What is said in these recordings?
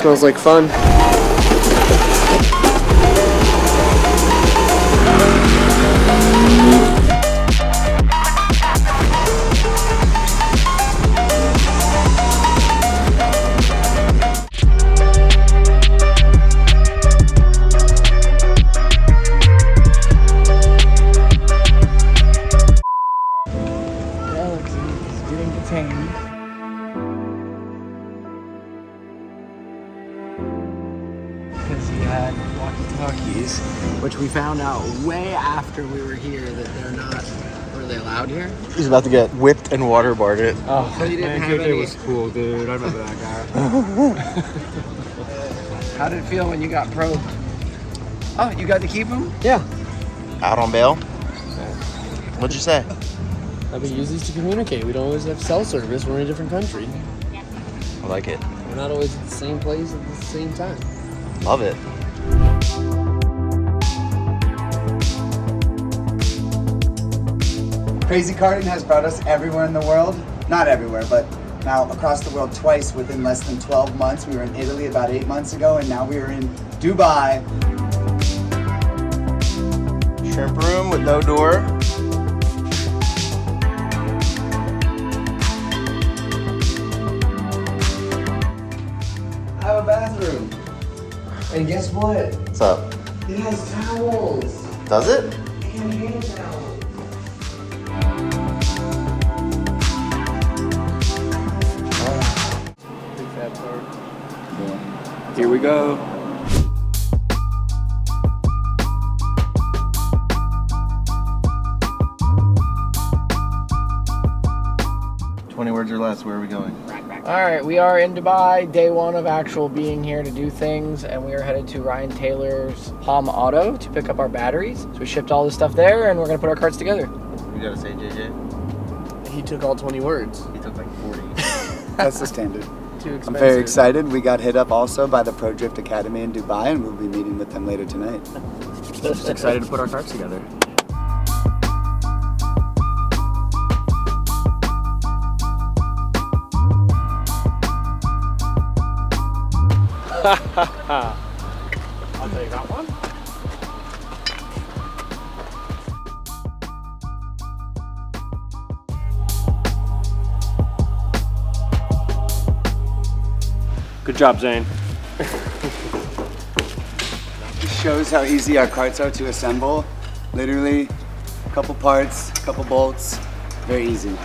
Smells like fun. Because he had walkie-talkies, which we found out way after we were here that they're not really allowed here. He's about to get whipped and waterboarded. Oh, so man, GT was cool, dude. I remember that guy. How did it feel when you got probed? Oh, you got to keep him? Yeah. Out on bail? What'd you say? That we use these to communicate. We don't always have cell service. We're in a different country. I like it. We're not always at the same place at the same time. Love it. Crazy karting has brought us everywhere in the world. Not everywhere, but now across the world twice within less than 12 months. We were in Italy about 8 months ago, and now we are in Dubai. Shrimp room with no door. I have a bathroom. And guess what? What's up? It has towels. Does it? And hand towels. Big fat part. Here we go. Words or less, where are we going? All right, we are in Dubai, day one of actual being here to do things, and we are headed to Ryan Taylor's Palm Auto to pick up our batteries. So we shipped all this stuff there, and we're gonna put our carts together. You gotta say JJ. He took all 20 words. He took like 40. That's the standard. Too expensive. I'm very excited. We got hit up also by the Pro Drift Academy in Dubai, and we'll be meeting with them later tonight. Just excited to put our carts together. I'll take that one. Good job, Zane. This shows how easy our carts are to assemble. Literally, a couple parts, a couple bolts, very easy.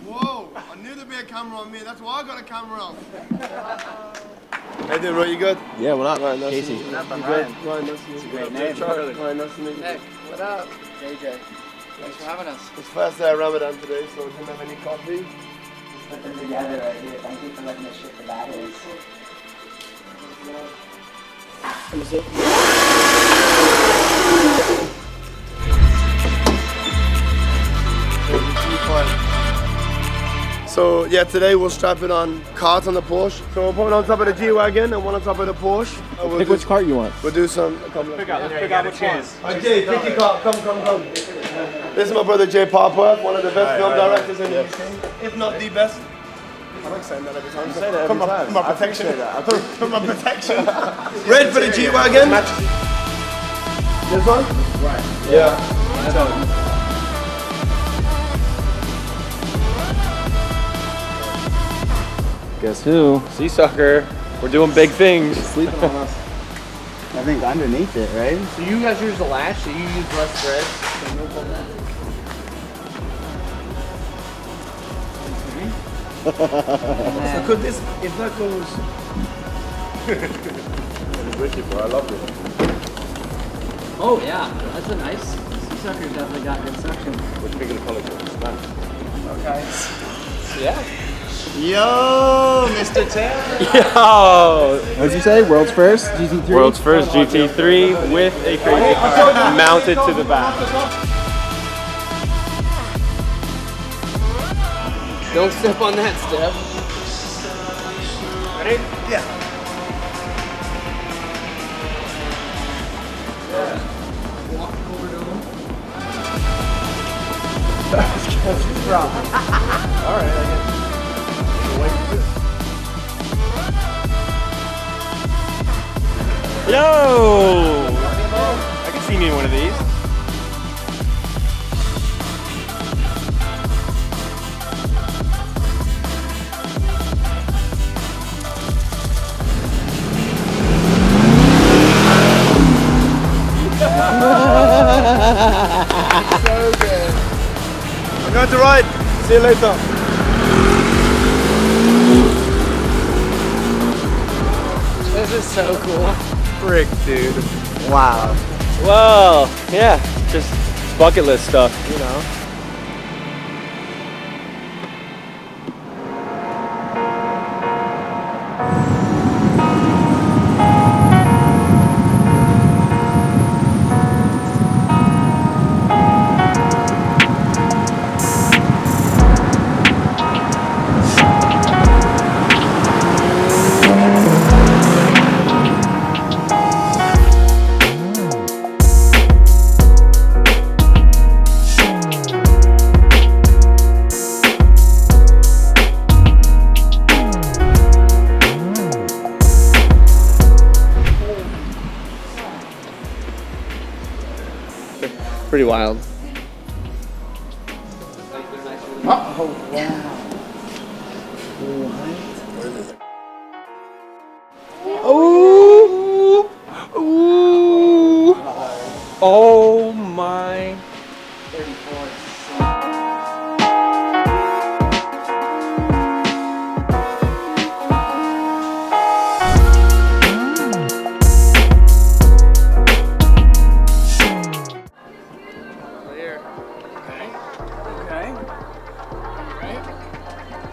Whoa, I knew there'd be a camera on me. That's why I got a camera on. Hey, dude, bro, you good? Yeah, what up, Ryan, nice Casey? to meet you. What up, You Ryan? good? Ryan, nice to meet you. Great name. Charlie. Ryan, nice to meet you. Nick, what up? JJ. Thanks for having us. It's first day of Ramadan today, so we didn't have any coffee. Put them together right here. Thank you for letting us ship the batteries. Let me see. So yeah, today we'll strap it on carts on the Porsche. So we'll put it on top of the G-Wagon and one on top of the Porsche. We'll Pick do, which cart you want. We'll do some. Let's Pick out which one. Jay, pick your cart. Come. This is my brother Jay Popworth, one of the best film directors in the UK, if not the best. I like saying that every time. You say that every time. For my protection. I For my protection. Red for the G-Wagon. This one? Right. Yeah. Guess who? Sea sucker. We're doing big things. Sleeping on us. I think underneath it, right? So you guys use the lash, so you use less thread. So could this, if that goes... Wicked, bro. I love it. Oh yeah, that's a nice. Sea sucker's definitely got good suction. Which big of the color code? Okay. Yeah. Yo, Mr. Taylor. Yo! What did you say? World's first GT3? World's first GT3 with a crazy car mounted to the back. Don't step on that step. Ready? Yeah. Walk over to him. All right, I guess. Yo! I can see me in one of these. So good. I'm going to ride. See you later. This is so cool. Frick, dude. Wow. Well, yeah, just bucket list stuff, you know. Pretty wild. Oh, wow. Ooh! Ooh! Oh my. 34.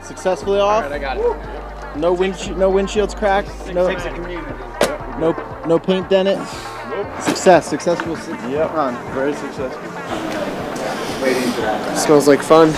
Successfully off. Alright, I got it. No windshields cracked. No paint dent it. Successful run. Very successful. Smells like fun.